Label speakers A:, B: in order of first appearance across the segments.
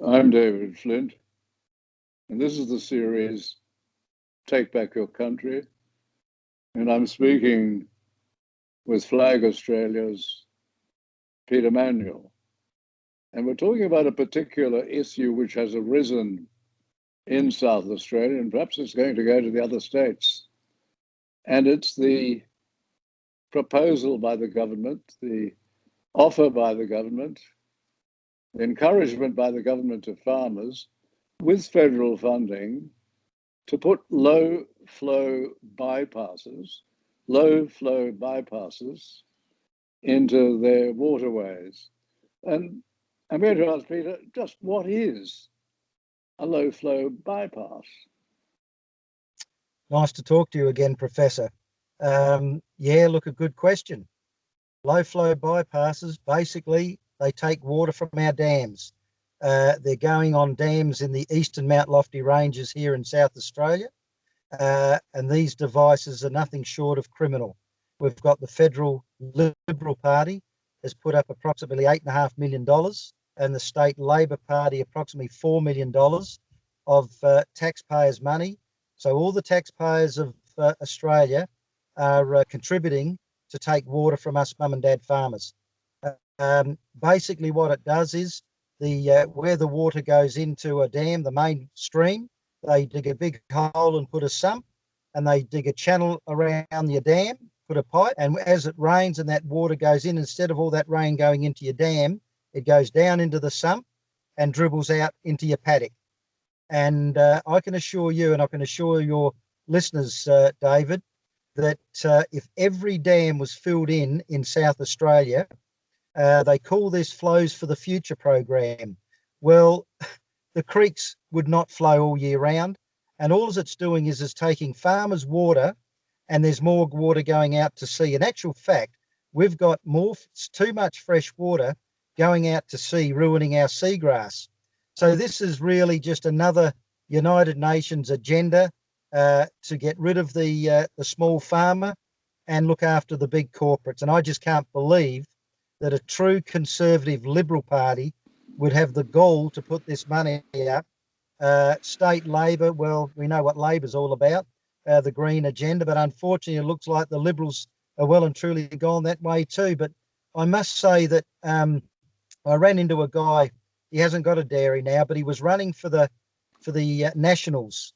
A: I'm David Flint, and this is the series Take Back Your Country. And I'm speaking with Flag Australia's Peter Manuel. And we're talking about a particular issue which has arisen in South Australia, and perhaps it's going to go to the other states. And it's the proposal by the government, the offer by the government, the encouragement by the government of farmers with federal funding to put low flow bypasses into their waterways. And I'm going to ask Peter, just what is a low flow bypass?
B: Nice to talk to you again, Professor. Look, a good question. Low flow bypasses, basically, they take water from our dams. They're going on dams in the eastern Mount Lofty Ranges here in South Australia. And these devices are nothing short of criminal. We've got the federal Liberal Party has put up approximately $8.5 million, and the state Labor Party approximately $4 million of taxpayers' money. So all the taxpayers of Australia are contributing to take water from us mum and dad farmers. Basically what it does is where the water goes into a dam, the main stream, they dig a big hole and put a sump, and they dig a channel around your dam, put a pipe, and as it rains and that water goes in, instead of all that rain going into your dam, it goes down into the sump and dribbles out into your paddock. And I can assure you, and I can assure your listeners, David, that if every dam was filled in South Australia, they call this Flows for the Future program. Well, the creeks would not flow all year round, and all it's doing is taking farmers' water, and there's more water going out to sea. In actual fact, we've got too much fresh water going out to sea, ruining our seagrass. So this is really just another United Nations agenda to get rid of the small farmer and look after the big corporates. And I just can't believe that a true conservative Liberal Party would have the gall to put this money up. State Labor, well, we know what Labor's all about, the green agenda, but unfortunately it looks like the Liberals are well and truly gone that way too. But I must say that I ran into a guy, he hasn't got a dairy now, but he was running for the Nationals,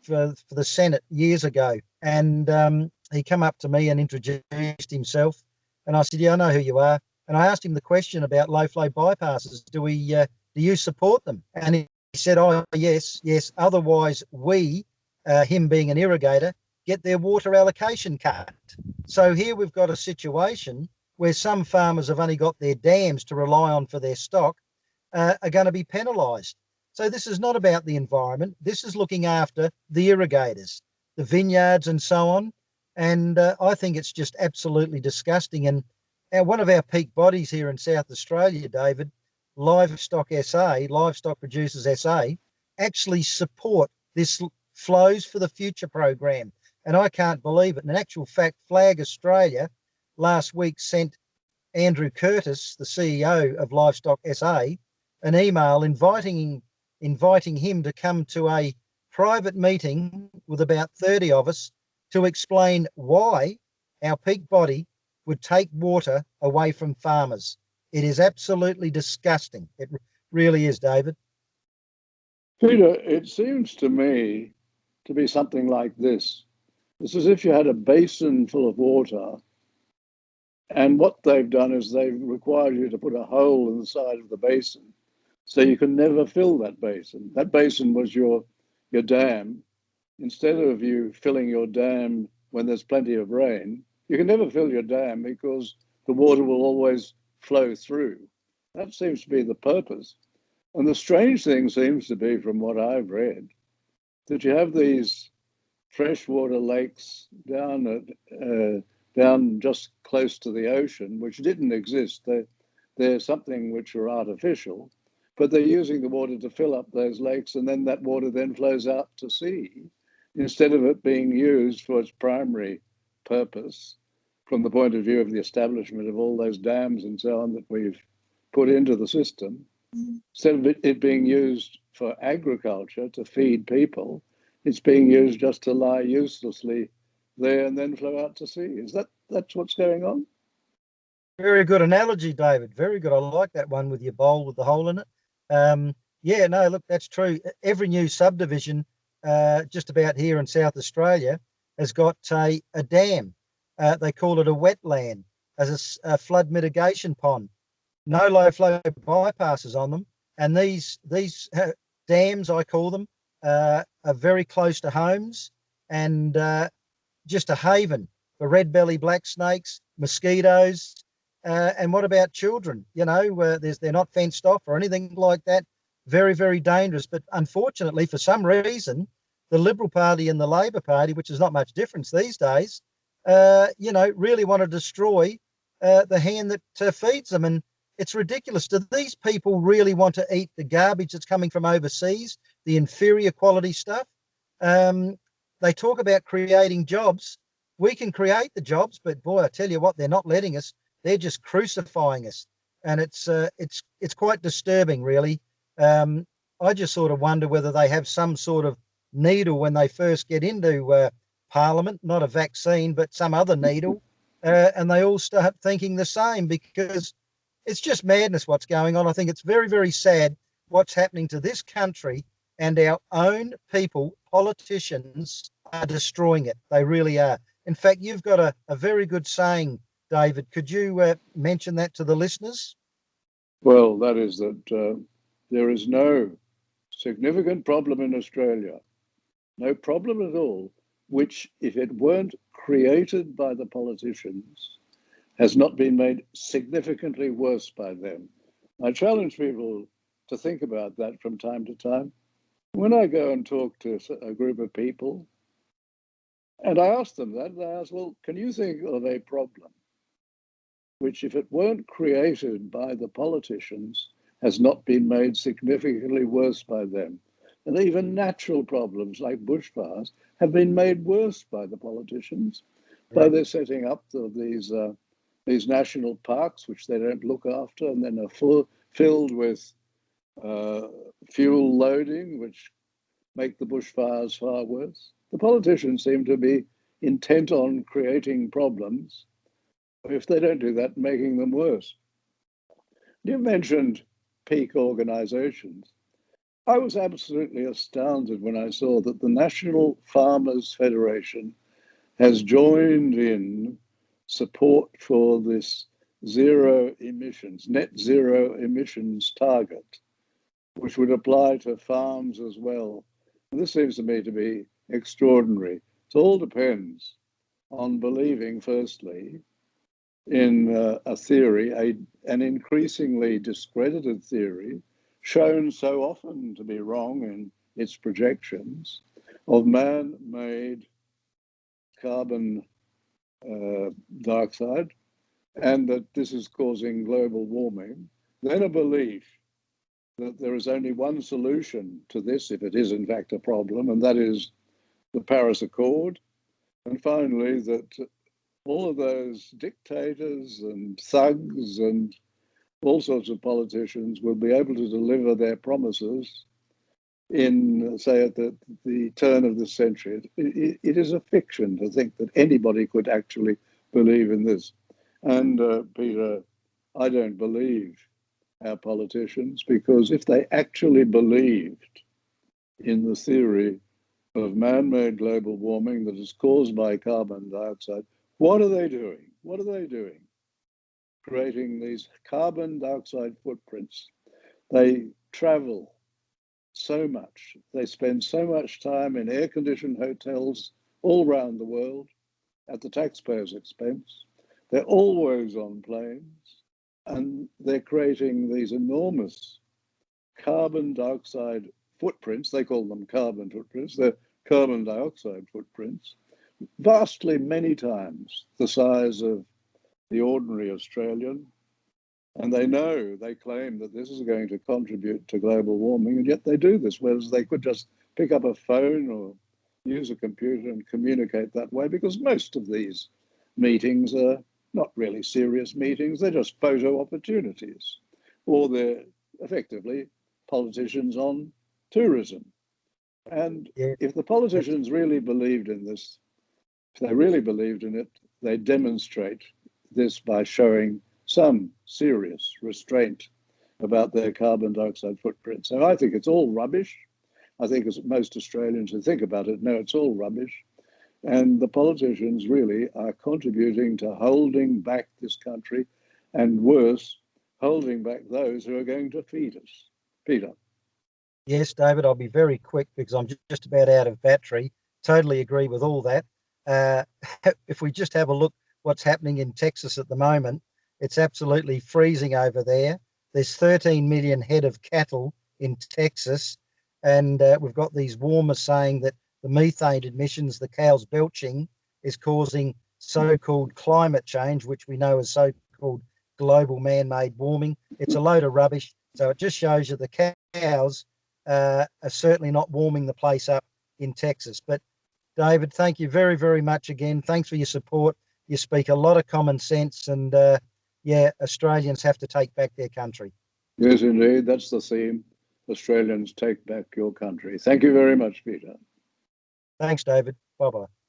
B: for the Senate years ago. And he came up to me and introduced himself. And I said, yeah, I know who you are. And I asked him the question about low flow bypasses. Do you support them? And he said, oh, yes. Otherwise, we, him being an irrigator, get their water allocation cut. So here we've got a situation where some farmers have only got their dams to rely on for their stock, are going to be penalised. So this is not about the environment. This is looking after the irrigators, the vineyards and so on. And I think it's just absolutely disgusting. And one of our peak bodies here in South Australia, David, Livestock Producers SA, actually support this Flows for the Future program. And I can't believe it. And in actual fact, Flag Australia last week sent Andrew Curtis, the CEO of Livestock SA, an email inviting him to come to a private meeting with about 30 of us to explain why our peak body would take water away from farmers. It is absolutely disgusting. It really is, David.
A: Peter, it seems to me to be something like this. It's as if you had a basin full of water, and what they've done is they've required you to put a hole in the side of the basin so you can never fill that basin. That basin was your dam. Instead of you filling your dam when there's plenty of rain, you can never fill your dam because the water will always flow through. That seems to be the purpose. And the strange thing seems to be, from what I've read, that you have these freshwater lakes down just close to the ocean, which didn't exist. They're something which are artificial, but they're using the water to fill up those lakes, and then that water then flows out to sea instead of it being used for its primary purpose from the point of view of the establishment of all those dams and so on that we've put into the system. Instead of it being used for agriculture to feed people, it's being used just to lie uselessly there and then flow out to sea. That's what's going on?
B: Very good analogy, David. Very good. I like that one with your bowl with the hole in it. Yeah, no, look, that's true. Every new subdivision, just about here in South Australia, has got a dam. They call it a wetland, as a flood mitigation pond. No low flow bypasses on them, and these dams, I call them, are very close to homes and just a haven for red belly black snakes, mosquitoes, and what about children? You know, they're not fenced off or anything like that. Very, very dangerous. But unfortunately, for some reason, the Liberal Party and the Labor Party, which is not much difference these days, really want to destroy the hand that feeds them. And it's ridiculous. Do these people really want to eat the garbage that's coming from overseas, the inferior quality stuff? They talk about creating jobs. We can create the jobs, but boy, I tell you what, they're not letting us. They're just crucifying us, and it's quite disturbing, really. I just sort of wonder whether they have some sort of needle when they first get into Parliament, not a vaccine, but some other needle, and they all start thinking the same, because it's just madness what's going on. I think it's very, very sad what's happening to this country, and our own people, politicians, are destroying it. They really are. In fact, you've got a very good saying, David. Could you mention that to the listeners?
A: Well, that is that there is no significant problem in Australia, no problem at all, which, if it weren't created by the politicians, has not been made significantly worse by them. I challenge people to think about that from time to time. When I go and talk to a group of people, and I ask them that, and I ask, well, can you think of a problem which, if it weren't created by the politicians, has not been made significantly worse by them? And even natural problems like bushfires have been made worse by the politicians, by their setting up of these national parks, which they don't look after, and then are filled with fuel loading, which make the bushfires far worse. The politicians seem to be intent on creating problems, if they don't do that, making them worse. You mentioned peak organizations. I was absolutely astounded when I saw that the National Farmers Federation has joined in support for this net zero emissions target, which would apply to farms as well. And this seems to me to be extraordinary. It all depends on believing, firstly, in a theory, an increasingly discredited theory, shown so often to be wrong in its projections, of man-made carbon dioxide, and that this is causing global warming. Then a belief that there is only one solution to this, if it is in fact a problem, and that is the Paris Accord. And finally, that all of those dictators and thugs and all sorts of politicians will be able to deliver their promises in, say, at the turn of the century. It is a fiction to think that anybody could actually believe in this. And Peter, I don't believe our politicians, because if they actually believed in the theory of man-made global warming that is caused by carbon dioxide, what are they doing? What are they doing? Creating these carbon dioxide footprints. They travel so much. They spend so much time in air-conditioned hotels all around the world at the taxpayer's expense. They're always on planes, and they're creating these enormous carbon dioxide footprints. They call them carbon footprints. They're carbon dioxide footprints, vastly many times the size of the ordinary Australian. And they claim that this is going to contribute to global warming, and yet they do this, whereas they could just pick up a phone or use a computer and communicate that way, because most of these meetings are not really serious meetings. They're just photo opportunities, or they're effectively politicians on tourism. And
B: Yeah,
A: if the politicians really believed in this, if they really believed in it, they demonstrate this by showing some serious restraint about their carbon dioxide footprint. So I think it's all rubbish. I think as most Australians who think about it know it's all rubbish. And the politicians really are contributing to holding back this country, and worse, holding back those who are going to feed us. Peter.
B: yes, David, I'll be very quick because I'm just about out of battery. Totally agree with all that. Uh, if we just have a look what's happening in Texas at the moment, it's absolutely freezing over there. There's 13 million head of cattle in Texas, and we've got these warmers saying that the methane emissions the cows belching is causing so-called climate change, which we know is so-called global man-made warming. It's a load of rubbish. So it just shows you the cows are certainly not warming the place up in Texas. But David, thank you very, very much again. Thanks for your support. You speak a lot of common sense, and yeah, Australians have to take back their country.
A: Yes, indeed. That's the theme. Australians take back your country. Thank you very much, Peter.
B: Thanks, David. Bye bye.